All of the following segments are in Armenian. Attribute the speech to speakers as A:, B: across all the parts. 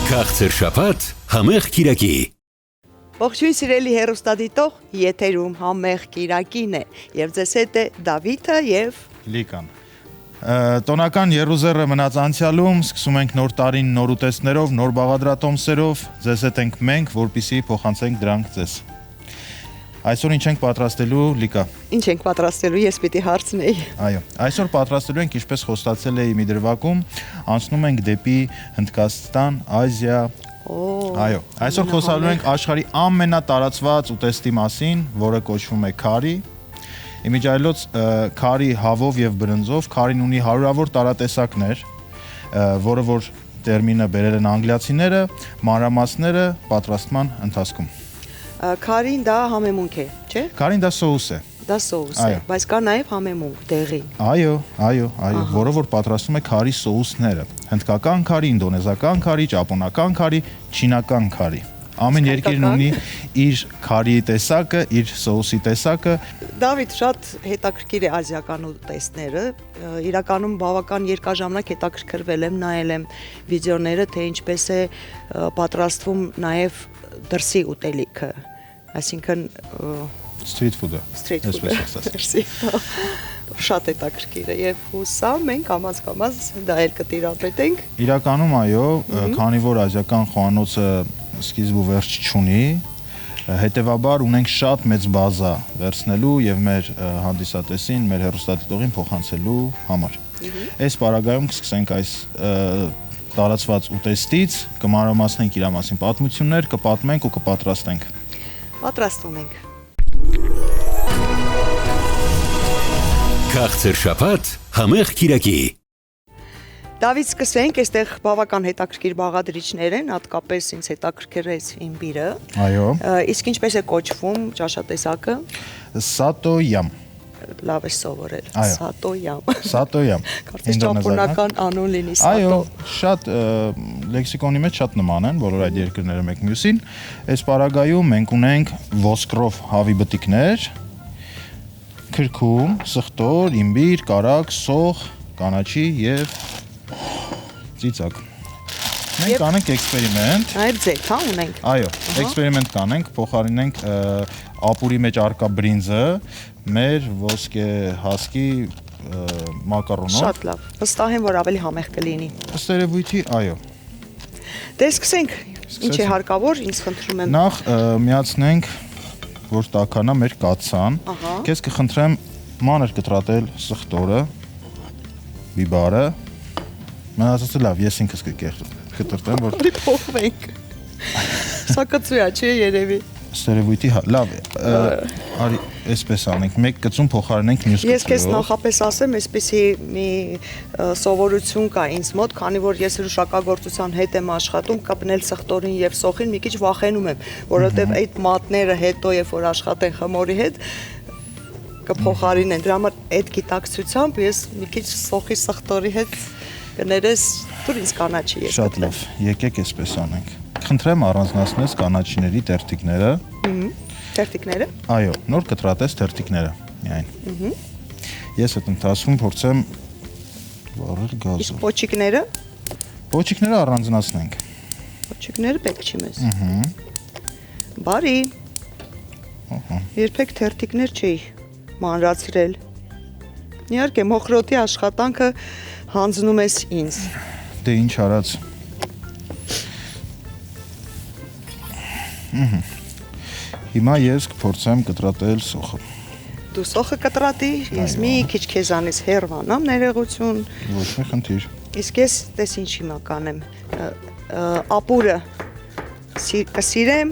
A: Քաղցր շաբաթ համեղ կիրակի։
B: Ողջույն սիրելի հեռուստադիտող, եթերում համեղ կիրակին է եւ ձեզ հետ է Դավիթը եւ
C: Լիկան։ Տոնական Երուսերը մնաց անցյալում, սկսում ենք նոր տարին նոր ուտեստներով, նոր բաղադրատոմսերով, ձեզ հետ ենք մենք, որպեսզի փոխանցենք դրանք ձեզ։ Այսօր ինչ ենք պատրաստելու, Լիկա։
B: Ինչ ենք պատրաստելու, ես պիտի հարցնեի։
C: Այո, այսօր պատրաստելու ենք, ինչպես խոստացել էի մի դրվագում, անցնում ենք դեպի Հնդկաստան, Ազիա։ Այո, այսօր խոսալու ենք աշխարհի ամենատարածված ուտեստի մասին, որը կոչվում է քարի։ Իմիջիայլոց քարի հավով եւ բրնձով, քարին ունի հարյուրավոր տարատեսակներ, որը որ տերմինը բերել են անգլիացիները, մանրամասները պատրաստման ընթացքում։
B: Քարին դա համեմունք է, չէ՞։
C: Քարին դա սոուս է։
B: Դա սոուս է, բայց կա նաև համեմունք, դեղին։
C: Այո, որը որ պատրաստում է քարի սոուսները։ Հնդկական քարի, ինդոնեզական քարի, ճապոնական քարի, չինական քարի։ Ամեն երկիրն ունի իր քարի տեսակը, իր սոուսի տեսակը։
B: Դավիթ, շատ հետաքրքիր է ազիական ուտեստները։ Իրականում բավական երկար ժամանակ հետաքրքրվել եմ, նայել եմ վիդեոները, թե ինչպես է պատրաստվում նաև դրսի ուտելիքը, այսինքն
C: Street food-ը։
B: Շատ հետաքրքիր է եւ հուսամ մենք կամաց դա էլ կտիրապետենք։
C: Իրականում այո, քանի որ ազիական խոհանոցը սկիզբ ու վերջ չունի, հետևաբար ունենք շատ մեծ բազա վերցնելու եւ մեր հանդիսատեսին, մեր հեռուստադիտողին փոխանցելու համար։ Այս պարագայում կսկսենք այս տարածված ուտեստից, կմանրամասնենք իր մասին պատմություններ, կպատմենք ու կպատրաստենք։
B: Պատրաստում ենք։
A: Քաղցր շաբաթ համեղ կիրակի։
B: Դավիթ, սկսենք, այստեղ բավական հետաքրքիր բաղադրիչներ են, հատկապես ինձ հետաքրքրեց իմբիրը։
C: Այո։
B: Իսկ ինչպես է կոչվում ճաշատեսակը։
C: Սատոյամ։
B: Լավ է սովորել։
C: Սատոյամ։
B: Կարծես ճապոնական անուն լինի սատո։
C: Այո, շատ լեքսիկոնի մեջ շատ նման են բոլոր այդ երկրները մեկ մյուսին։ Այս պարագայում մենք ունենք ոսկրով հավի բտիկներ, քրքում, սխտոր, իմբիր, կարակ, սող, կանաչի եւ ծիծակ։ Մենք կանենք էքսպերիմենտ։
B: Այդ ձեթ, հա, ունենք։
C: Այո, էքսպերիմենտ կանենք, փոխարինենք ապուրի մեջ արկա բրինձը մեր ոսկե հասկի մակարոնով։
B: Շատ լավ։ Վստահ եմ, որ ավելի համեղ կլինի։
C: Ըստ երևույթի, այո։
B: Դե սկսենք։ Ինչ է հարկավոր, ինձ խնդրում եմ։
C: Նախ միացնենք, որ տաքանա մեր կաթսան։ Քեզ կխնդրեմ մանր կտրատել սխտորը, բիբարը։ Մնացածը լավ, ես ինքս կտրտեմ, որ
B: Արի փոխվենք։ Սա կծույա, չէ՞ երևի։
C: Ստերևույթի լավ է։ Արի այսպես անենք, մեկ կծում փոխարինենք մյուս կծույով։
B: Ես քեզ նախապես ասեմ, այսպեսի մի սովորություն կա ինձ մոտ, քանի որ ես հրուշակագործության հետ եմ աշխատում, կապնել սխտորին եւ սոխին մի քիչ վախենում եմ, որովհետեւ այդ մատները հետո երբ որ աշխատեն խմորի հետ կփոխարինեն։ Դրա համար այդ գիտակցությամբ ես մի քիչ սոխի սխտորի հետ կներես, դուր ինձ կանաչի ես։
C: Շատ լավ, եկեք այսպես անենք։ Խնդրեմ առանձնացնես կանաչիների տերտիկները։
B: Տերտիկները։
C: Այո, նոր կտրատես տերտիկները միայն։ Ես այդ ընթացքում փորձեմ վառել գազը։
B: Իսկ պոչիկները։
C: Պոչիկները առանձնացնենք։
B: Պոչիկները պետք չի մեզ։ Բարի։ Երբեք տերտիկներ չի մանրացրել։ Իհարկե, մոխրոտի աշխատանքը հանձնում ես ինձ։
C: Դե ինչ արած։ Հիմա ես կփորձեմ կտրատել սոխը։
B: Դու սոխը կտրատի, ես մի քիչ քեզանից հեռվանամ ներողություն։
C: Ոչ մի խնդիր։
B: Իսկ ես տես ինչ հիմա կանեմ։ Ապուրը կսիրեմ,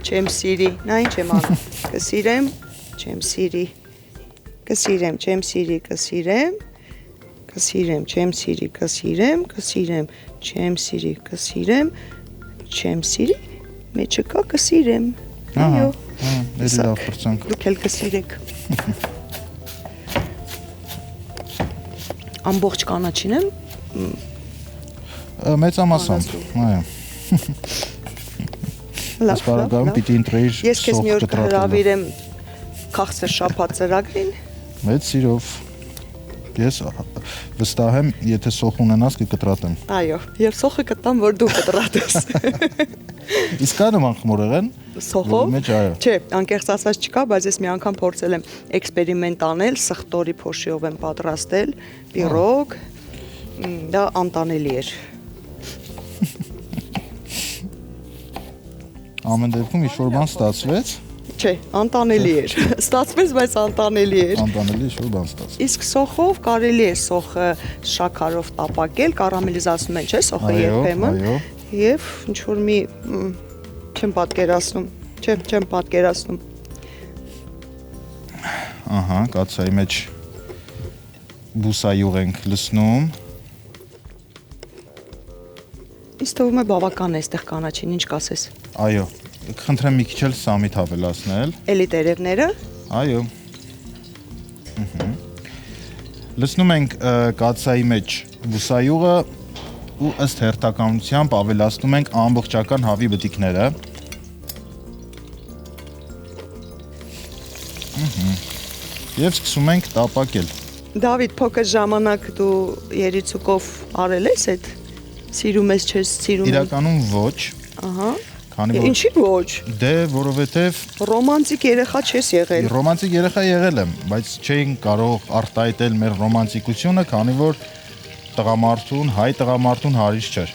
B: չեմ սիրի։ Նա ինչ եմ անում։ Կսիրեմ, չեմ սիրի։ Կսիրեմ, չեմ սիրի, կսիրեմ։ Կսիրեմ, չեմ սիրի, կսիրեմ, կսիրեմ, չեմ սիրի, կսիրեմ, չեմ սիրի, մեջը կա կսիրեմ։ Այո։
C: Էլի լավ փորձանք։
B: Դուք էլ կսիրեք։ Ամբողջ կանաչին եմ։
C: Մեծամասամբ, այո։
B: Լավ,
C: լավ։ Պիտի ընտրեիր
B: ես քեզ մի օր կհրավիրեմ քաղցր շաբաթ ծրագրին։
C: Մեծ սիրով։ Ես վստահ եմ, եթե սոխ ունենաս կկտրատեմ։
B: Այո, եւ սոխը կտամ, որ դու կտրատես։
C: Իսկ կա նման խմորեղեն։
B: Սոխով։
C: Մեջ այո։
B: Չէ, անկեղծ ասած չկա, բայց ես մի անգամ փորձել եմ էքսպերիմենտ անել, սխտորի փոշիով եմ պատրաստել, պիրոգ, դա անտանելի էր։
C: Ամեն դեպքում ինչ-որ բան ստացվեց։
B: Չէ, անտանելի էր։ Ստացվեց, բայց անտանելի էր։
C: Անտանելի ինչ-որ բան ստացվեց։
B: Իսկ սոխով կարելի է սոխը շաքարով տապակել, կարամելիզացնում են, չէ՞, սոխը երբեմն։
C: Այո։
B: Եվ ինչ որ մի չեմ պատկերացնում, չեմ պատկերացնում։
C: Ահա, կացայի մեջ բուսայուղ ենք լցնում։
B: Ինձ թվում է բավական է այստեղ կանաչին, ինչ կասես։
C: Այո, կխնդրեմ մի քիչ էլ սամիտ հավելացնել։
B: Էլի տերևները։
C: Այո։ Լցնում ենք կացայի մեջ բուսայուղը ու ըստ հերթականությամբ ավելացնում ենք ամբողջական հավի բտիկները։ Եվ սկսում ենք տապակել։
B: Դավիթ, փոքր ժամանակ դու երիցուկով արել ես այդ։ Սիրում ես, չես սիրում։
C: Իրականում ոչ,
B: Ահա։
C: քանի որ
B: Ինչի ոչ։
C: դե որովհետև
B: Ռոմանտիկ երեխա չես եղել։
C: ռոմանտիկ երեխա եղել եմ, բայց չէին կարող արտահայտել մեր ռոմանտիկությունը, քանի որ հայ տղամարդուն հարիշ չէր։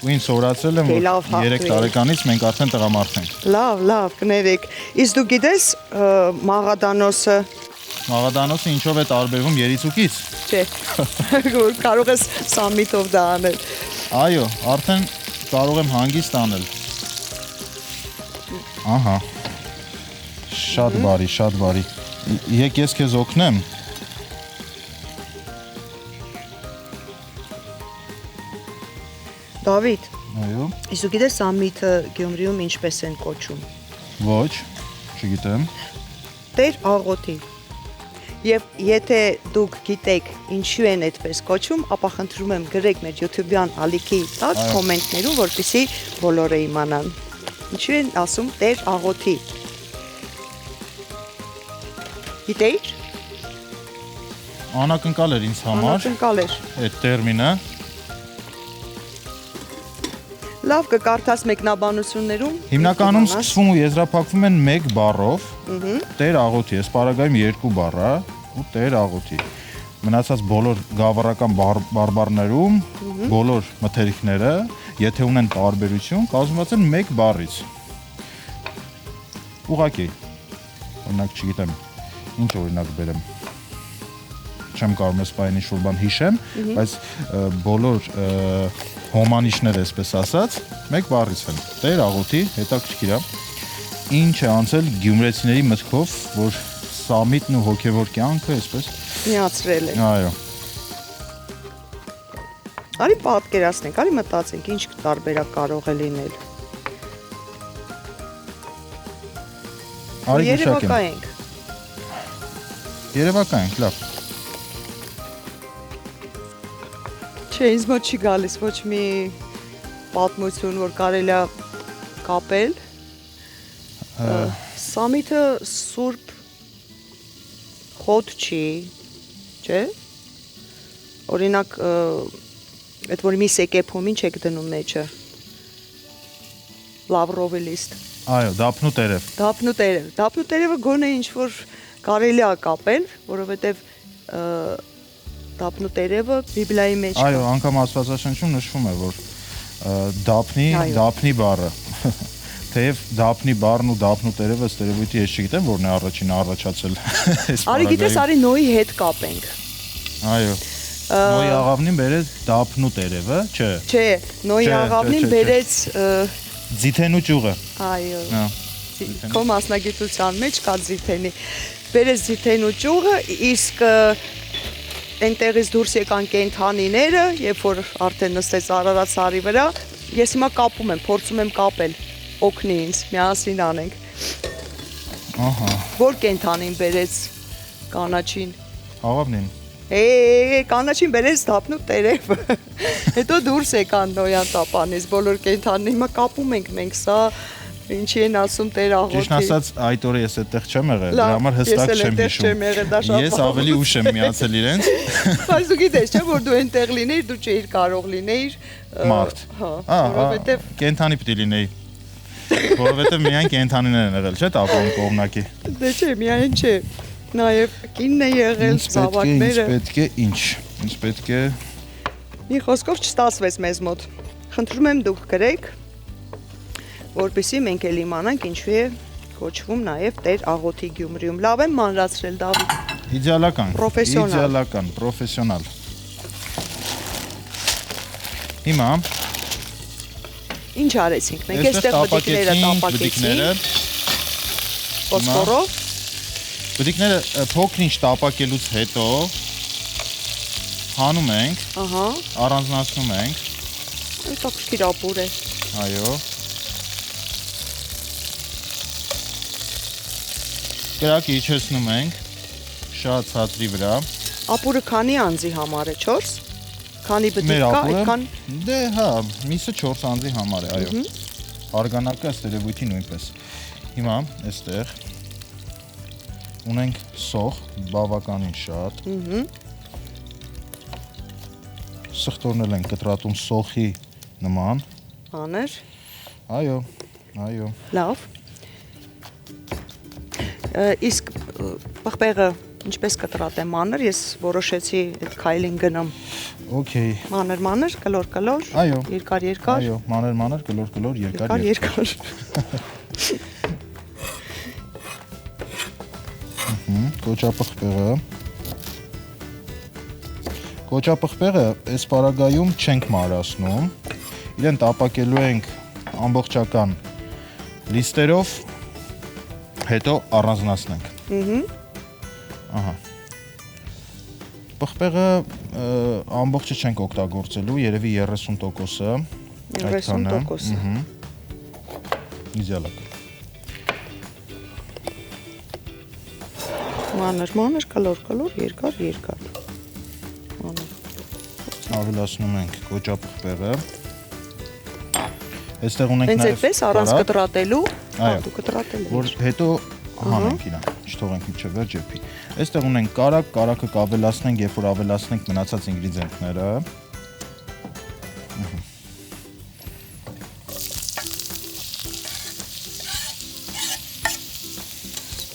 C: Ու ինձ սովորացրել եմ, որ 3 տարեկանից մենք արդեն տղամարդ ենք։
B: Լավ, կներեք։ Իսկ դու գիտես Մաղադանոսը,
C: Մաղադանոսը ինչով է տարբերվում երիցուկից։
B: չէ, որ կարող ես սամիտով դա անել։
C: Այո, արդեն կարող եմ հանգիստ անել։ Ահա։ Շատ բարի։ Եկ ես քեզ օգնեմ։
B: Դավիթ,
C: Այո։
B: իսկ դու գիտես սամիթը Գյումրիում ինչպես են կոչում։
C: Ոչ, չգիտեմ։
B: Տեր աղոթի։ Եվ եթե դուք գիտեք ինչու են այդպես կոչում, ապա խնդրում եմ գրեք մեր YouTube-յան ալիքի տակ կոմենտներում, որպեսզի բոլորը իմանան։ Ինչու են ասում Տեր աղոթի։ Գիտեիր։
C: Անակնկալ էր ինձ համար
B: Անակնկալ էր։
C: այդ տերմինը։
B: Լավ կկարդաս մեկնաբանություններում։
C: Հիմնականում սկսվում ու եզրափակվում են 1 բառով։ Տեր աղոթի, այս պարագայում 2 բառ է ու Տեր աղոթի։ Մնացած բոլոր գավառական բարբառներում բոլոր մթերքները, եթե ունեն տարբերություն, կազմված են 1 բառից։ Ուղղակի։ Օրինակ, չգիտեմ, ինչ օրինակ բերեմ։ Չեմ կարող այս բանը ինչ-որ բան հիշեմ, բայց բոլոր հոմանիշները, այսպես ասած, 1 բառից են։ Տեր աղոթի, հետաքրքիր է։ Ինչ է անցել գյումրեցիների մտքով, որ սամիտն ու հոգևոր կյանքը այսպես
B: միացրել են։
C: Այո։
B: Արի պատկերացնենք, արի մտածենք, ինչ տարբերակ կարող է լինել։
C: Արի գուշակեմ։
B: Երևակայենք։
C: Երևակայենք, լավ։
B: Չէ, ինձ մոտ չի գալիս ոչ մի պատմություն, որ կարելի է կապել։ Սամիթը սուրբ խոտ չի, չէ՞։ Օրինակ, այդ որ մի սեկեփում ինչ եք դնում մեջը։ Լավրովի լիստ։
C: Այո, դափնու տերև։
B: Դափնու տերևը գոնե ինչ որ կարելի է կապել, որովհետև դափնու տերևը Բիբլիայի մեջ կա։
C: Այո, անգամ Աստվածաշնչում նշվում է, որ դափնի բառը Թեև դափնի բառն ու դափնու տերևը ստերևույթի ես չգիտեմ, որն է առաջինը առաջացել այս
B: Արի գիտես, արի Նոյի հետ կապենք։
C: Այո։ Նոյի աղավնին բերեց դափնու տերևը, չէ։
B: Չէ, Նոյի աղավնին բերեց
C: ձիթենու ճյուղը։
B: Այո։ Քո մասնագիտության մեջ կա ձիթենի։ Բերեց ձիթենու ճյուղը, իսկ այնտեղից դուրս եկան կենդանիները, երբ որ արդեն նստեց Արարատ սարի վրա, ես հիմա կապում եմ, փորձում եմ կապել, օգնի ինձ, միասին անենք։
C: Ահա։
B: Որ կենդանին բերեց կանաչին։
C: Աղավնին։
B: Կանաչին բերեց դափնու տերևը։ Հետո դուրս եկան Նոյան տապանից բոլոր կենդանին, հիմա կապում ենք մենք սա, Ինչի են ասում Տեր աղոթի։
C: Ճիշտ ասած, այդ օրը ես այդտեղ չեմ եղել, դրա համար հստակ չեմ հիշում։ Ես ավելի ուշ եմ միացել իրենց։
B: Բայց դու գիտես, չէ՞ որ դու այնտեղ լինեիր, դու չէիր կարող լինեիր
C: Մարդ։
B: որովհետև
C: Կենթանի պիտի լինեի։ Որովհետև միայն կենթանիներ են եղել, չէ՞ տապան կողմնակի։
B: դե չէ, միայն չէ։ Նաև կինն է եղել, զավակները։
C: Ինչ պետք է։
B: Մի խոսքով չստացվեց մեզ մոտ։ Խնդրում եմ դուք գրեք, որպեսզի մենք էլ իմանանք ինչու է կոչվում նաև Տեր աղոթի Գյումրիում։ Լավ եմ մանրացրել Դավիթ։
C: Իդեալական։
B: Պրոֆեսիոնալ։
C: Իդեալական, պրոֆեսիոնալ։ Հիմա
B: Ինչ արեցինք։ Մենք այստեղ բդիկները տապակեցինք ֆոսֆորով։
C: Բդիկները փոքր-ինչ տապակելուց հետո հանում ենք,
B: Ահա,
C: առանձնացնում ենք,
B: հետաքրքիր ապուր է։
C: այո։ Կրակը իջեցնում ենք շատ ցածրի վրա։
B: Ապուրը քանի անձի համար է, 4։ Քանի բդիկ
C: Մեր
B: կա,
C: ապուրը,
B: այդքան
C: դե հա, միսը 4 անձի համար է, այո։ Արգանակը ըստ երևույթի նույնպես։ Հիմա այստեղ ունենք սոխ, բավականին շատ։ Սխտորնել ենք կտրատում սոխի նման։
B: աներ։
C: Այո, այո։
B: Լավ։ Իսկ պղպեղը ինչպես կտրատեմ մանր, ես որոշեցի այդ քայլին գնամ։
C: Okay։
B: Մանր, կլոր,
C: Այո։
B: երկար,
C: Այո, մանր, կլոր, երկար։
B: երկար։
C: Կոճապղպեղը այս պարագայում չենք մարասնում, իրեն տապակելու ենք ամբողջական լիստերով, հետո առանձնացնենք։ Ահա։ Պղպեղը ամբողջը չենք օգտագործելու, երևի 30%-ը,
B: 30%-ը։
C: Իդեալական։
B: Մանր, կլոր, երկար։
C: Ավելացնում ենք կոճապղպեղը։ Այստեղ ունենք
B: Հենց
C: նաև
B: այդպես առանց կտրատելու,
C: Այո։
B: դու կտրատել ես։
C: որ հետո հանենք իրան, չթողենք մինչև վերջ եփի։ Այստեղ ունենք կարակը կավելացնենք, երբ որ ավելացնենք մնացած ինգրեդիենտները։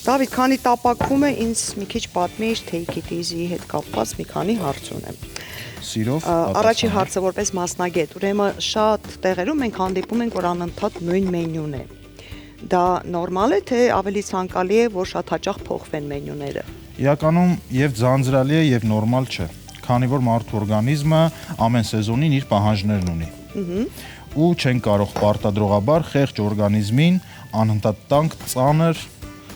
B: Դավիթ, քանի տապակվում է, ինձ մի քիչ պատմիր Take it easy-ի հետ կապված մի քանի հարց ունեմ։
C: Սիրով
B: Առաջի հարցը որպես մասնագետ, ուրեմն շատ տեղերում մենք հանդիպում ենք, որ անընդհատ նույն մենյուն է։ Դա նորմալ է, թե ավելի ցանկալի է, որ շատ հաճախ փոխվեն մենյուները։
C: Իրականում եւ ձանձրալի է եւ նորմալ չէ, քանի որ մարդու օրգանիզմը ամեն սեզոնին իր պահանջներն ունի։ Ու չեն կարող պարտադրողաբար խեղճ օրգանիզմին անընդհատ տանկ, ծանր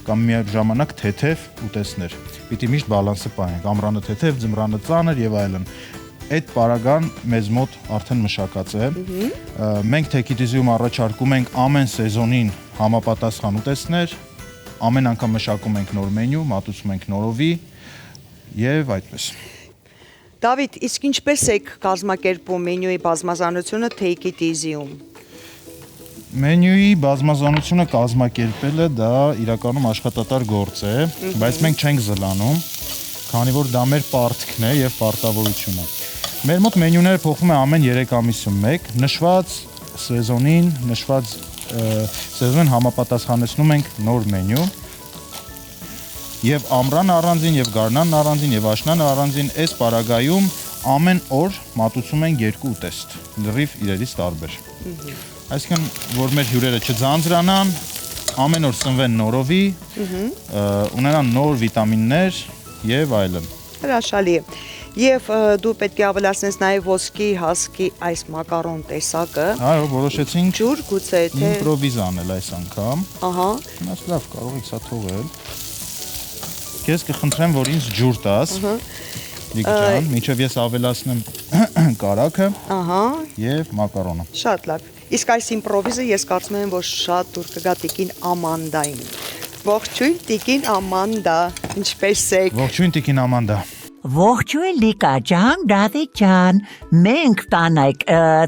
C: կամ միաժամանակ թեթև ուտեսներ։ Պիտի միշտ բալանսը պահենք, ամռանը թեթև, ձմռանը ծանր եւ այլն։ Այդ պարագան մեզ մոտ արդեն մշակած է։ Մենք Take it easy-ում առաջարկում ենք ամեն սեզոնին համապատասխան ուտեստներ, ամեն անգամ մշակում ենք նոր մենյու, մատուցում ենք նորովի եւ այդպես։
B: Դավիթ, իսկ ինչպես եք կազմակերպում մենյուի բազմազանությունը Take it easy-ում։
C: Մենյուի բազմազանությունը կազմակերպելը դա իրականում աշխատատար գործ է, բայց մենք չենք զլանում, քանի որ դա մեր պարտքն է եւ պարտավորությունը։ Մեր մոտ մենյուները փոխվում են ամեն 3 ամիսում մեկ, նշված սեզոնին, սեզոնին համապատասխանեցնում ենք նոր մենյու։ Եվ ամռան առանձին, եւ գարնան առանձին, եւ աշնան առանձին այս պարագայում ամեն օր մատուցում ենք 2 ուտեստ, լրիվ իրերից տարբեր։ Այսինքն, որ մեր հյուրերը չձանձրանան, ամեն օր սնվեն նորովի, ունենան նոր վիտամիններ եւ այլն։
B: Հրաշալի է։ Եվ դու պետք է ավելացնես նաև ոսկի հասկի այս մակարոն տեսակը։
C: Այո, որոշեցինք
B: ջուր գուցե թե
C: իմպրովիզ անել այս անգամ։
B: Ահա։
C: Մաս լավ, կարող եք սա թողել։ Քեզ կխնդրեմ, որ ինձ ջուր տաս։ Լիգ ջան, մինչև ես ավելացնեմ կարակը։
B: Ահա։
C: Եվ մակարոնը։
B: Շատ լավ։ Իսկ այս իմպրովիզը ես կարծում եմ, որ շատ դուր կգա տիկին Ամանդային։ Ողջույն տիկին Ամանդա, ինչպե՞ս եք։
C: Ողջույն տիկին Ամանդա։
D: Ողջույն Լիկա ջան, Դավիթ ջան, մենք տանայք,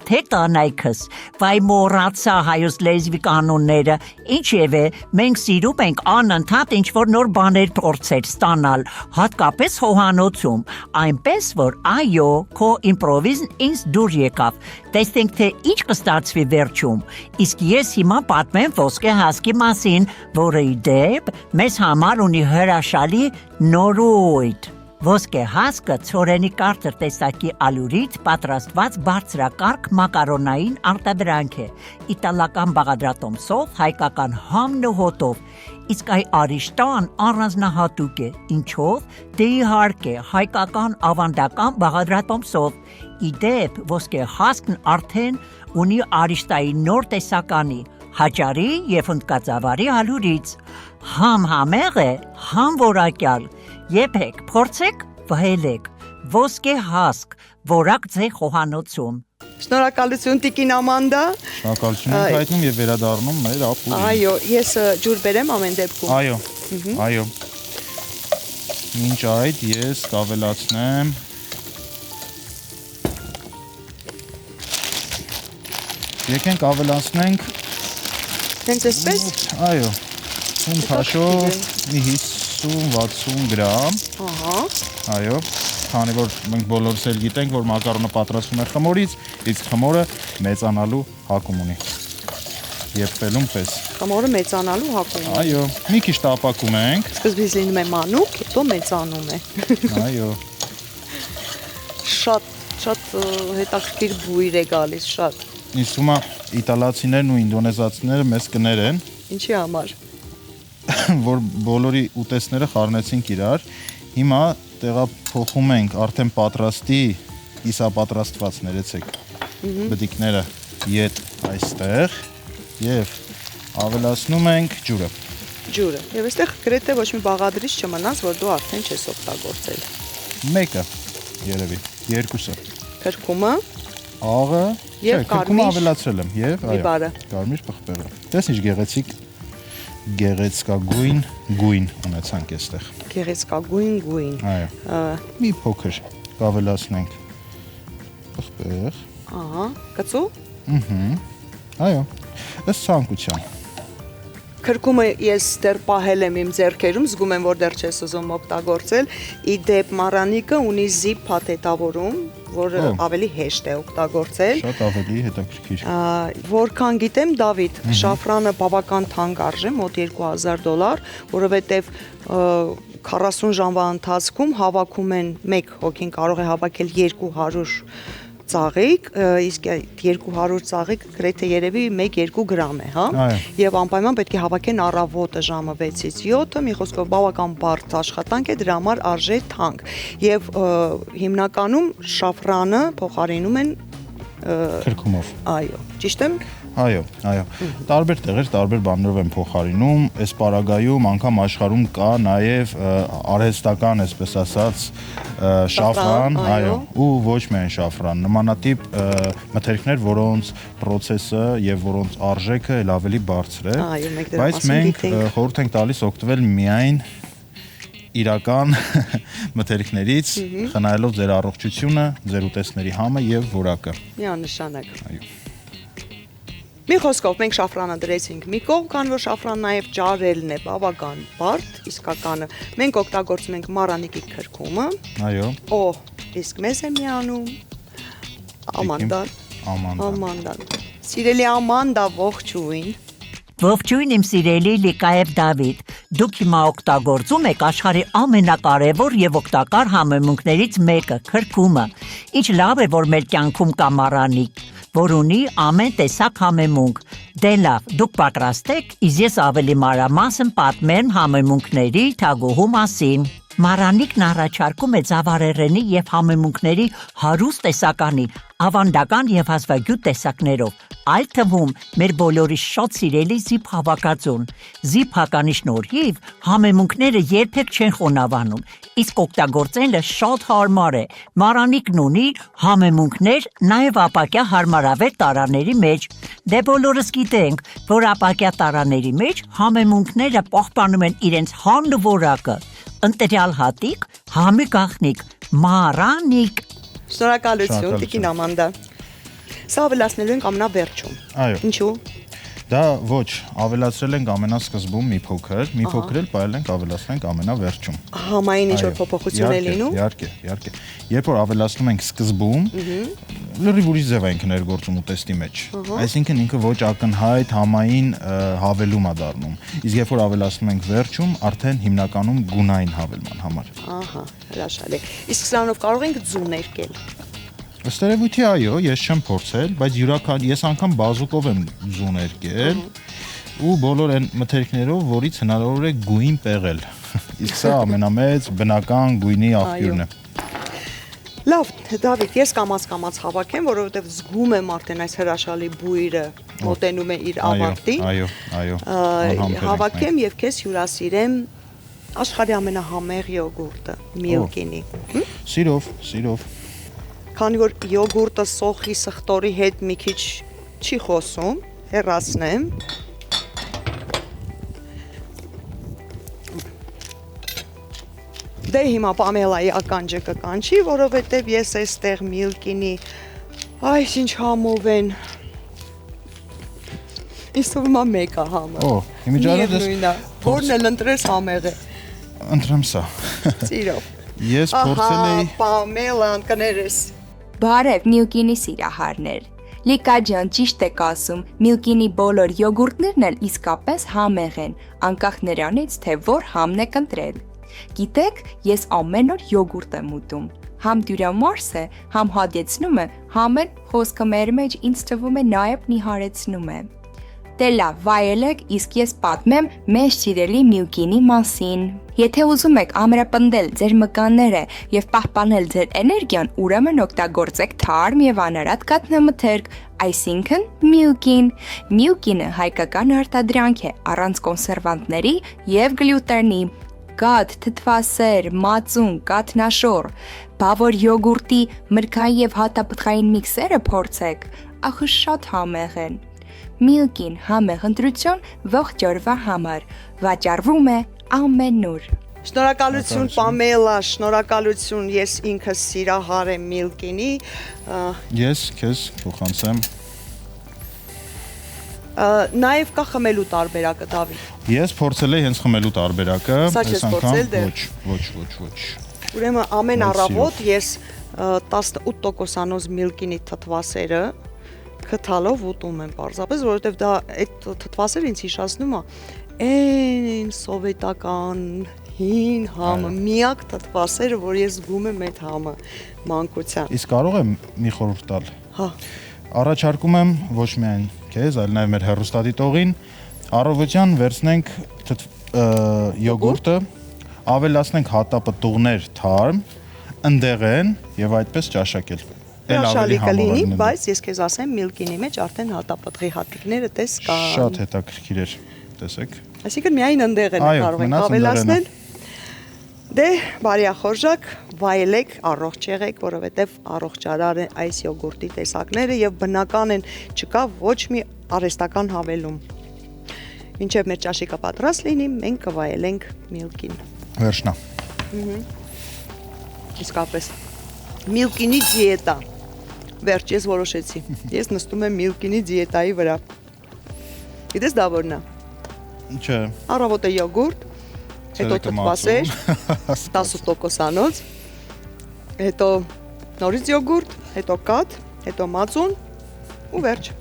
D: թե տանայքս, վայ մոռացա հայոց լեզվի կանոնները, ինչև է, մենք սիրում ենք անընդհատ ինչ-որ նոր բաներ փորձել ստանալ, հատկապես հոհանոցում, այնպես որ այո, քո իմպրովիզն ինձ դուր եկավ, տեսնենք թե ինչ կստացվի վերջում, իսկ ես հիմա պատմեմ ոսկե հասկի մասին, որը ի դեպ մեզ համար ունի հրաշալի նորույթ։ Ոսկե հասկը ցորենի կարծր տեսակի ալյուրից պատրաստված բարձրակարգ մակարոնային արտադրանք է, իտալական բաղադրատոմսով, հայկական համն ու հոտով, իսկ այ արիշտան առանձնահատուկ է, ինչով, դե իհարկե հայկական ավանդական բաղադրատոմսով, ի դեպ ոսկե հասկն արդեն ունի արիշտայի նոր տեսականի, հաճարի և հնդկածավարի ալյուրից, համ համեղ է, համ որակյալ, Եփեք, փորձեք, վհելեք, ոսկե հասկ, որակ ձեր խոհանոցում։
B: Շնորհակալություն Տիկին Ամանդա։
C: Շնորհակալություն ենք հայտնում եւ վերադառնում մեր ապուրին։
B: Այո, ես ջուր բերեմ ամեն դեպքում։
C: Այո, այո։ Մինչ այդ ես կավելացնեմ Եկենք ավելացնենք
B: Հենց այսպես։
C: Այո, ում քաշով մի 50-60 գրամ։
B: Ահա։
C: Այո, քանի որ մենք բոլորս էլ գիտենք, որ մակարոնը պատրաստվում է խմորից, իսկ խմորը մեծանալու հակում ունի։ Եփվելուն պես։
B: Խմորը մեծանալու հակում ունի։
C: Այո, մի քիչ տապակում ենք։
B: Սկզբից լինում է մանուկ, հետո մեծանում է։
C: Այո։
B: Շատ հետաքրքիր բույր է գալիս, շատ։
C: Ինձ թվում է իտալացիներն ու ինդոնեզացիները մեզ կներեն,
B: Ինչի համար։
C: որ բոլորի ուտեստները խառնեցինք իրար։ Հիմա տեղափոխում ենք արդեն պատրաստի իսապատրաստված ներեցեք բդիկները ետ այստեղ եւ ավելացնում ենք ջուրը։
B: Ջուրը։ Եվ այստեղ գրեթե ոչ մի բաղադրիչ չմնաց, որ դու արդեն չես օգտագործել։
C: Մեկը երևի, երկուսը։
B: Քրքումը
C: Աղը,
B: Եվ
C: քրքումը
B: կարմիր
C: ավելացրել եմ եւ
B: բիբարը։
C: կարմիր պղպեղը։ Տես ինչ գեղեցկագույն գույն ունեցանք այստեղ։
B: Գեղեցկագույն։
C: Այո։ Մի փոքր կավելացնենք պղպեղ։
B: Ահա, կծու։
C: Այո։ Ըստ ցանկության։
B: Քրքումը ես դեռ պահել եմ իմ ձեռքերում, զգում եմ, որ դեռ չես ուզում օգտագործել։ Ի դեպ մառանիկը ունի զիպ փաթեթավորում, որը ավելի հեշտ է օգտագործել։
C: Շատ ավելի հետաքրքիր։
B: Որքան գիտեմ, Դավիթ, շաֆրանը բավական թանկ արժե, մոտ $2000, որովհետև 40 ժամվա ընթացքում հավաքում են, մեկ հոգին կարող է հավաքել 200 ծաղիկ, իսկ 200 ծաղիկ գրեթե երևի 1-2 գրամ է, հա։ Եվ անպայման պետք է հավաքեն առավոտը ժամը 6-ից 7-ը, մի խոսքով բավական բարդ աշխատանք է, դրա համար արժե թանկ։ Եվ հիմնականում շաֆրանը փոխարինում են
C: քրքումով։
B: Այո, ճիշտ եմ։
C: Այո, այո։ Տարբեր տեղեր, տարբեր բաներով են փոխարինում, այս պարագայում անգամ աշխարհում կա նաև արհեստական, այսպես ասած, շաֆրան, այո, ու ոչ միայն շաֆրան, նմանատիպ մթերքներ, որոնց process-ը եւ որոնց արժեքը էլ ավելի բարձր է, բայց մենք խորհուրդ ենք տալիս օգտվել միայն իրական մթերքներից, խնայելով ձեր առողջությունը, ձեր ուտեստների համը եւ որակը։
B: Միանշանակ։ Այո։ Մի խոսքով մենք շաֆրանը դրեցինք մի կողմ, քանի որ շաֆրան նաև ջարելն է բավական բարդ, իսկականը։ Մենք օգտագործում ենք մառանիկի քրքումը։
C: Այո։
B: Իսկ մեզ է միանում Ամանդան։
C: Ամանդան։
B: Սիրելի Ամանդա, ողջույն։
D: Ողջույն իմ սիրելի Լիկա եւ Դավիթ, դուք հիմա օգտագործում եք աշխարհի ամենակարևոր եւ օգտակար համեմունքներից մեկը՝ քրքումը։ Ինչ լավ է, որ մեր կյանքում կա մառանիկ, որ ունի ամեն տեսակ համեմունք։ Դե լավ, դուք պատրաստեք, իսկ ես ավելի մանրամասն պատմեմ համեմունքների թագուհու մասին։ Մառանիկն առաջարկում է ծավառերենի եւ համեմունքների հարուստ տեսականի, ավանդական եւ հազվագյուտ տեսակներով, այլ թվում մեր բոլորի շատ սիրելի զիփ հավաքածուն։ Զիփ հականի շնորհիվ համեմունքները երբեք չեն խոնավանում, իսկ օգտագործելը շատ հարմար է։ Մառանիկն ունի համեմունքներ նաեւ ապակյա հարմարավետ տարաների մեջ։ Դե բոլորս գիտենք, որ ապակյա տարաների մեջ համեմունքները պահպանում են իրենց հանն ու որակը։ Ընտրյալ հատիկ, համի գաղտնիք, Մարանիկ
B: Շնորհակալություն, Տիկին Ամանդա։ Սա ավելացնելու ենք ամենավերջում։
C: Այո։
B: Ինչու՞։
C: Դա ոչ, ավելացրել ենք ամենասկզբում մի փոքր էլ պայել ենք ավելացնենք ամենավերջում։
B: Համային ինչ-որ փոփոխություն է լինում։
C: Իհարկե։ Երբ որ ավելացնում ենք սկզբում, լրիվ ուրիշ ձև ենք ներգործում ուտեստի մեջ։ Այսինքն ինքը ոչ ակնհայտ համային հավելում է դառնում։ Իսկ երբ որ ավելացնում ենք վերջում, արդեն հիմնականում գունային հավելման համար։
B: Ահա, հրաշալի։ Իսկ սրանով կարող ենք ձու ներկել։
C: Ըստ երևույթի այո, ես չեմ փորձել, բայց ես անգամ բազուկով եմ ձու ներկել ու բոլոր այն մթերքներով, որից հնարավոր է գույն պեղել։ Իսկ սա ամենամեծ բնական գույնի աղբյուրն է։
B: Լավ, Դավիթ, ես կամաց հավաքեմ, որովհետև զգում եմ արդեն այս հրաշալի բույրը մոտենում է իր ավարտին։
C: Այո։
B: Հավաքեմ եւ քեզ հյուրասիրեմ աշխարհի ամենահամեղ յոգուրտը՝ Milky-ի։
C: Սիրով։
B: Քանի որ յոգուրտը սոխի սխտորի հետ մի քիչ չի խոսում, հեռացնեմ։ Դե հիմա Պամելայի ականջը կկանչի, որովհետև ես այստեղ Milky-ի այս ինչ համով են։ Ինձ թվում է մեկը համը։
C: Իմիջիայլոց
B: որն էլ ընտրես համեղ է։
C: Ընտրեմ սա։
B: Սիրով։
C: Ես փորձել էի
B: Պամելան կներես։
E: Բարև Milky-ի սիրահարներ։ Լիկա ջան, ճիշտ եք ասում, Milky-ի բոլոր յոգուրտներն էլ իսկապես համեղ են, անկախ նրանից, թե որ համն եք ընտրել։ Գիտեք, ես ամեն օր յոգուրտ եմ ուտում։ Համ դյուրամարս է, համ հադեցնում է, համ էլ խոսքը մեր մեջ ինձ թվում է նաև նիհարեցնում է։ Դե լավ, վայելեք, իսկ ես պատմեմ մեզ սիրելի Milky-ի մասին։ Եթե ուզում եք ամրապնդել ձեր մկանները եւ պահպանել ձեր էներգիան, ուրեմն օգտագործեք թարմ եւ անարատ կաթնամթերք, այսինքն Milky-ն։ Milky-ը հայկական արտադրանք է առանց կոնսերվանտների եւ գլյուտենի։ Կաթ, թթվասեր, մածուն, կաթնաշոր, բավոր յոգուրտի, մրգային եւ հատապտղային միքսերը փորձեք, ախր շատ համեղ են։ Milky-ն համեղ ընտրություն ողջ օրվա համար, վաճառվում է ամենուր։
B: Շնորհակալություն Պամելա, շնորհակալություն, ես ինքս սիրահար եմ Milky-ի։
C: Ես քեզ փոխանցեմ։
B: Նաև կա խմելու տարբերակը, Դավիթ։
C: Ես փորձել եմ հենց խմելու տարբերակը,
B: Սա չես փորձել դեռ։
C: Ոչ։
B: Ուրեմն ամեն առավոտ ես 18%-անոց Milky-ի թթվասերը քթալով ուտում եմ պարզապես, որովհետև դա այդ թթվասերը ինձ հիշեցնում է այն սովետական հին համը, միակ թթվասերը, որ ես զգում եմ այդ համը մանկության։
C: Իսկ կարող եմ մի խորհուրդ տալ։
B: Հա։
C: Առաջարկում եմ ոչ միայն քեզ, այլ նաև մեր հեռուստադիտողին առավոտյան վերցնենք յոգուրտը, ավելացնենք հատապտուղներ թարմ, ընդեղեն եւ այդպես ճաշակել։
B: Հրաշալի կլինի, բայց ես քեզ ասեմ Milky-ի մեջ արդեն հատապտղի հատիկները տես կան։
C: Շատ հետաքրքիր էր, տեսեք։
B: Այսինքն միայն ընդեղենը կարող ենք ավելացնել։ Դե, բարյախորժակ, վայելեք, առողջ եղեք, որովհետև առողջարար են այս յոգուրտի տեսակները եւ բնական են, չկա ոչ մի արհեստական հավելում։ Մինչև մեր ճաշիկը պատրաստ լինի, մենք կվայելենք Milky-ն։
C: Վերջնա։
B: Իսկապես Milky-ի դիետա։ Վերջ ես որոշեցի։ Ես նստում եմ Milky-ի դիետայի վրա։ Գիտես դա որն է։
C: Չէ։
B: Առավոտը յոգուրտ, հետո թթվասեր 10%-անոց, հետո նորից յոգուրտ, հետո կաթ, հետո մածուն ու վերջ։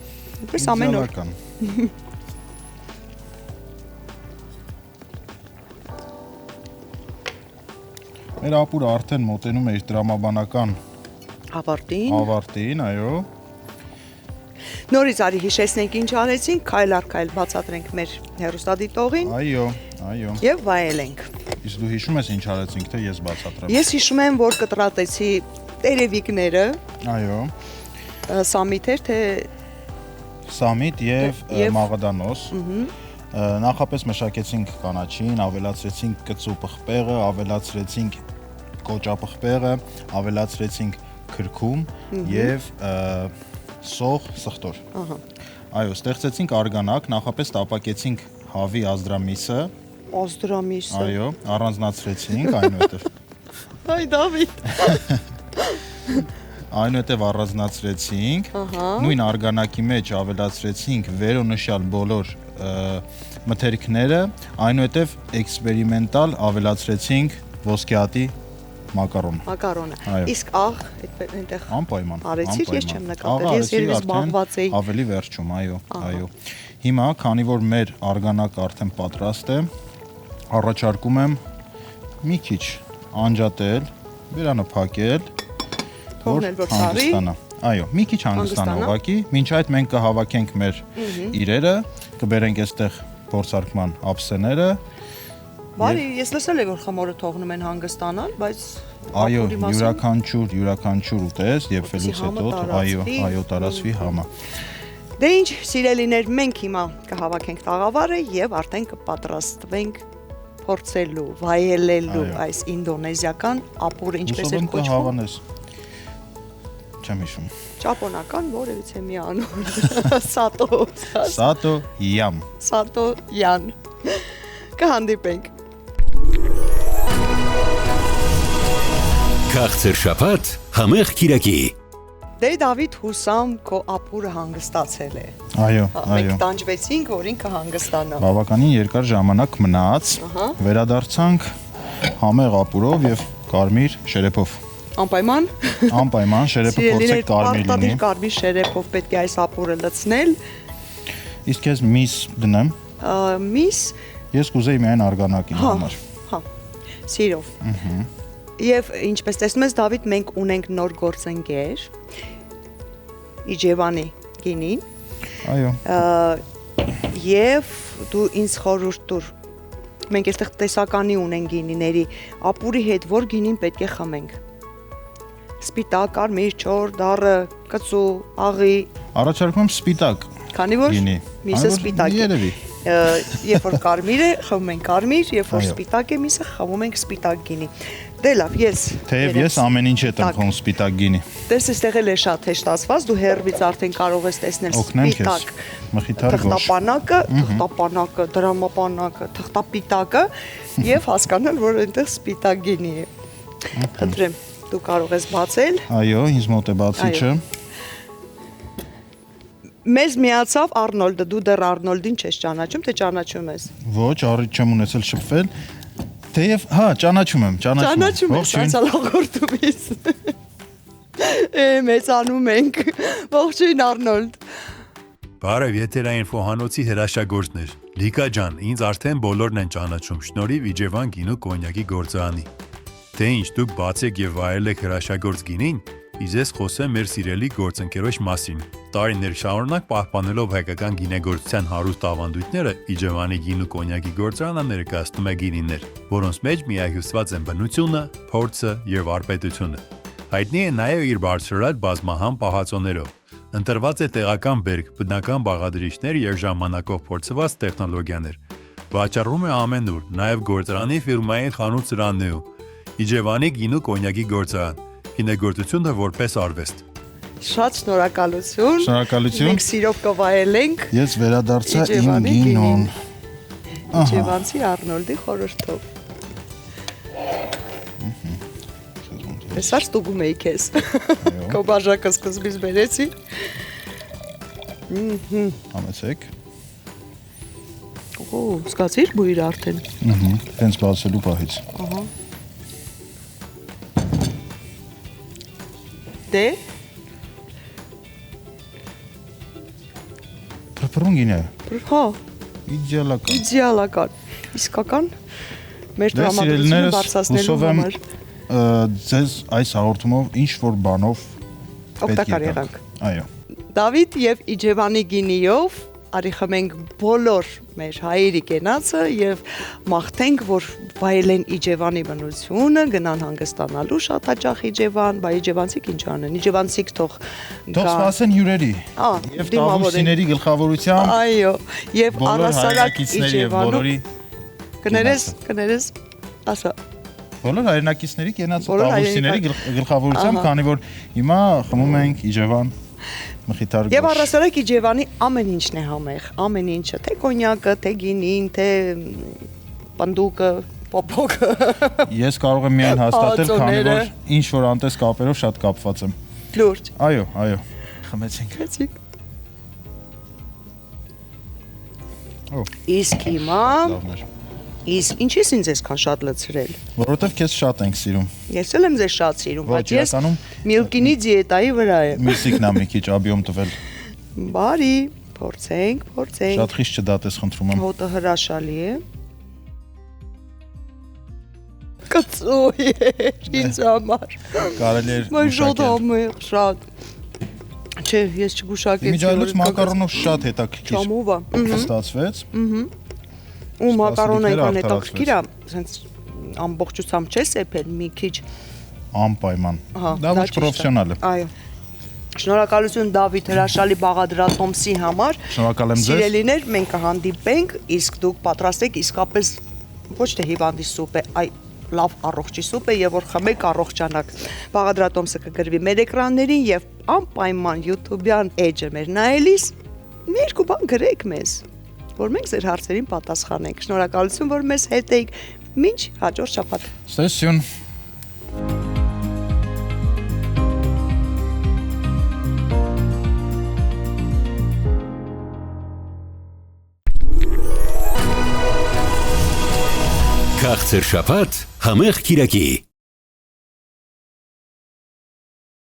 B: Ինչպես ամեն օր։
C: Մեր ապուրը արդեն մոտենում է իր տրամաբանական ավարտին, այո։
B: Նորից արի հիշեցնենք ինչ արեցինք, քայլ առ քայլ բացատրենք մեր հեռուստադիտողին։
C: Այո։
B: Եվ վայելենք։
C: Իսկ դու հիշում ես ինչ արեցինք, թե ես բացատրեմ։
B: Ես հիշում եմ, որ կտրատեցի տերևիկները։
C: Այո։
B: Սամիթ էր, թե
C: Սամիթ եւ մաղադանոս։ Նախապես մշակեցինք կանաչին, ավելացրեցինք կծու պղպեղը, ավելացրեցինք կոճապղպեղը, ավելացրեցինք քրքում եւ սող, սխտոր։ Այո, ստեղծեցինք արգանակ, նախապես տապակեցինք հավի ազդրամիսը։
B: Ազդրամիսը։
C: Այո, առանձնացրեցինք այնուհետև։
B: Հայ Դավիթ։
C: Այնուհետև առանձնացրեցինք, նույն արգանակի մեջ ավելացրեցինք վերոնշյալ բոլոր մթերքները, այնուհետև էքսպերիմենտալ ավելացրեցինք ոսկեհատի մակարոնը։
B: Իսկ աղ այդտեղ
C: անպայման։
B: Արեցիր, ես չեմ նկատել, ես երևի զբաղված էի։
C: Ավելի վերջում, այո։ Հիմա, քանի որ մեր արգանակը արդեն պատրաստ է, առաջարկում եմ մի քիչ անջատել, բերանը փակել,
B: թողնել որ սարի։
C: Այո, մի քիչ հանգստանա ուղղակի, մինչ այդ մենք կհավաքենք մեր իրերը, կբերենք այստեղ փորձարկման ափսեները։
B: Բարի, ես լսել եմ որ խմորը թողնում են հանգստանալ, բայց
C: այո, յուրաքանչյուր ուտես եւ ֆելուց հետո, այո, տարածվի համը։
B: Դե ինչ, սիրելիներ, մենք հիմա կհավաքենք տաղավարը եւ արդեն կպատրաստվենք փորձելու, վայելելու այս ինդոնեզիական ապուրը, ինչպես է կոչվում։
C: Չեմ հիշում։
B: Ճապոնական որևիցե մի անուն։ Սատոյան։ Կհանդիպենք։
A: Քաղցր շաբաթ, համեղ կիրակի։
B: Դե Դավիթ հուսամ քո ապուրը հանգստացել է։
C: Այո։
B: Մենք տանջվեցինք, որ ինքը հանգստանա։
C: Բավականին երկար ժամանակ մնաց, վերադարձանք համեղ ապուրով եւ կարմիր շերեփով։
B: Անպայման
C: շերեփը փորձեք կարմիր լինի։
B: Կարմիր շերեփով պետք է այս ապուրը լցնել։
C: Իսկ ես միս դնեմ։
B: Միս։
C: Ես կուզեի միայն արգանակի համար։
B: Հա։ Սիրով։ Եվ ինչպես տեսնում ես Դավիթ, մենք ունենք նոր գործընկեր Իջևանի գինին։
C: Այո։
B: Եվ դու ինձ խորհուրդ տուր։ Մենք այստեղ տեսականի ունենք գինիների, ապուրի հետ որ գինին պետք է խմենք։ Սպիտակ, կարմիր, չոր, դառը, կծու, աղի։
C: Առաջարկում եմ սպիտակ։
B: Քանի որ միսը սպիտակ է։
C: Երևի։
B: Երբ որ կարմիր է, խմում ենք կարմիր, երբ որ սպիտակ է միսը, խմում ենք սպիտակ գինի։ Դե լավ, ես։
C: Թեև ես ամեն ինչ եմ խմում սպիտակ գինի։
B: Տես այստեղ էլ է շատ հեշտացված, դու հերվից արդեն կարող ես տեսնել սպիտակ թղթապանակը, դրամապանակը, թղթապիտակը եւ հասկանալ, որ այնտեղ սպիտակ գինի է։ Խնդրեմ, դու կարող ես բացել։
C: Այո, ինձ մոտ է բացիչը։
B: Մեզ միացավ Արնոլդը, դու դեռ Արնոլդին չես ճանաչում, թե ճանաչում ես։
C: Ոչ, առիթ չեմ ունեցել շփվել։ Թեև, հա, ճանաչում եմ։
B: Ճանաչում ես, ցալաղորդում ես։ Մեծանում ենք։ Ողջույն Արնոլդ։
F: Բարև, եթերայինֆո հանոցի հրաշագործներ։ Լիկա ջան, ինձ արդեն բոլորն են ճանաչում, շնորհիվ Իջևան գինու կոնյակի գործարանի։ Թե ինչ դուք բացեք եւ վայելեք հրաշագործ գինին, իզես խոսեմ մեր սիրելի գործընկերոջ մասին։ Տարիներ շարունակ պահպանելով հայկական գինեգործության հարուստ ավանդույթները, Իջևանի գինու կոնյակի գործարանը ներկայացնում է գինիներ, որոնց մեջ միահյուսված են բնությունը, փորձը եւ վարպետությունը։ Հայտնի է նաեւ իր բարձրորակ բազմահամ պահածոներով։ Ընտրված է տեղական բերք, բնական բաղադրիչներ եւ ժամանակով փորձված տեխնոլոգիաներ։ Վաճառվում է ամենուր, նաեւ գործարանի ֆիրմայի խանութ սրաններում։ Իջևանի գինու կոնյակի գործարան։ Գինեգործությունը որպես արվեստ։
B: Շատ շնորհակալություն։
C: Շնորհակալություն։
B: Մենք սիրով կվայելենք։
C: Ես վերադարձա իմ գինուն։
B: Իջևանցի Արնոլդի խորհրդով։ Տեսար ստուգում էի քեզ։ Քո բաժակը սկզբից բերեցի։
C: Համեցեք։
B: Օ, սկացիր բույր արդեն։
C: Տենց բացելու պահից։
B: Ահա։ Դե
C: Փրփրուն գինը։
B: Հա,
C: Իդեալական։
B: իդեալական։ Իսկական մեր տրամադրությունը բարձրացնելու համար։
C: Ձեզ այս հաղորդումով ինչ որ բանով
B: օգտակար եղանք։
C: Այո։
B: Դավիթ եւ Իջևանի գինիով արի խմենք բոլոր մեր հայերի կենացը եւ մաղթենք, որ վայելեն Իջևանի բնությունը, գնան հանգստանալու շատ հաճախ Իջևան, բայ իջևանցիք ինչ անեն, իջևանցիք թող
C: սպասեն հյուրերի։ Եվ տավուսիների գլխավորությամբ։
B: Այո, եւ առասարակ Իջևանու կներես, ասա։
C: Բոլոր հայրենակիցների կենացը տավուսիների գլխավորությամբ, քանի որ հիմա խմում ենք Իջևան մխիթար գոհ։
B: Եվ առասարակ Իջևանի ամեն ինչն է համեղ, ամեն ինչը, թե կոնյակը, թե գինին, թե պնդուկը, Պոպոկ։
C: Ես կարող եմ միայն հաստատել, քանի
B: Ածոները։
C: որ ինչ որ անտես կապերով շատ կապված եմ։
B: Լուրջ։
C: Այո, այո։ Խմեցինք։
B: Քեցիկ։
C: Օ,
B: Իսկ հիմա,
C: լավն էր։
B: իսկ ինչի՞ս ինձ այսքան շատ լցրել։
C: Որովհետև քեզ շատ ենք սիրում։
B: Ես էլ եմ ձեզ շատ սիրում,
C: Ոչ,
B: բայց ես
C: իրականում
B: Միլկինի դիետայի վրա եմ։
C: Միսիկն ա մի քիչ աբիոմ տվել։
B: Բարի, փորձենք, փորձենք։
C: Շատ խիստ չդատես խնդրում եմ։
B: Հոտը հրաշալի է։ Կծու է ինձ համար։
C: Կարելի էր
B: Բայց շատ
C: գուշակել։
B: համեղ, շատ։ Չէ, ես չգուշակեցի։
C: Իմիջիայլոց մակարոնով շատ հետաքրքիր
B: Չամովա։
C: ստացվեց։
B: Ու մակարոնը
C: Սպասելիքները
B: այնքան հետաքրքիր է, ասենց ամբողջությամբ չես էփել մի քիչ։
C: Անպայման։
B: Ահա,
C: Դա ոչ
B: ճիշտ է։
C: պրոֆեսիոնալ է։
B: Այո։ Շնորհակալություն Դավիթ հրաշալի բաղադրատոմսի համար։
C: Շնորհակալ եմ ձեզ։
B: Սիրելիներ, մենք կհանդիպենք, իսկ դուք պատրաստեք իսկապես ոչ թե հիվանդի սուպ է, այ լավ առողջի սուպ է եւ որ խմեք առողջանաք։ Բաղադրատոմսը կգրվի մեր էկրաններին եւ անպայման YouTube-յան էջը մեր նայելիս մի երկու բան գրեք մեզ, որ մենք ձեր հարցերին պատասխանենք։ Շնորհակալություն, որ մեզ հետ եք։ Մինչ հաջորդ շաբաթ։
C: Ստեսյուն։
A: Քաղցր շաբաթ, համեղ կիրակի։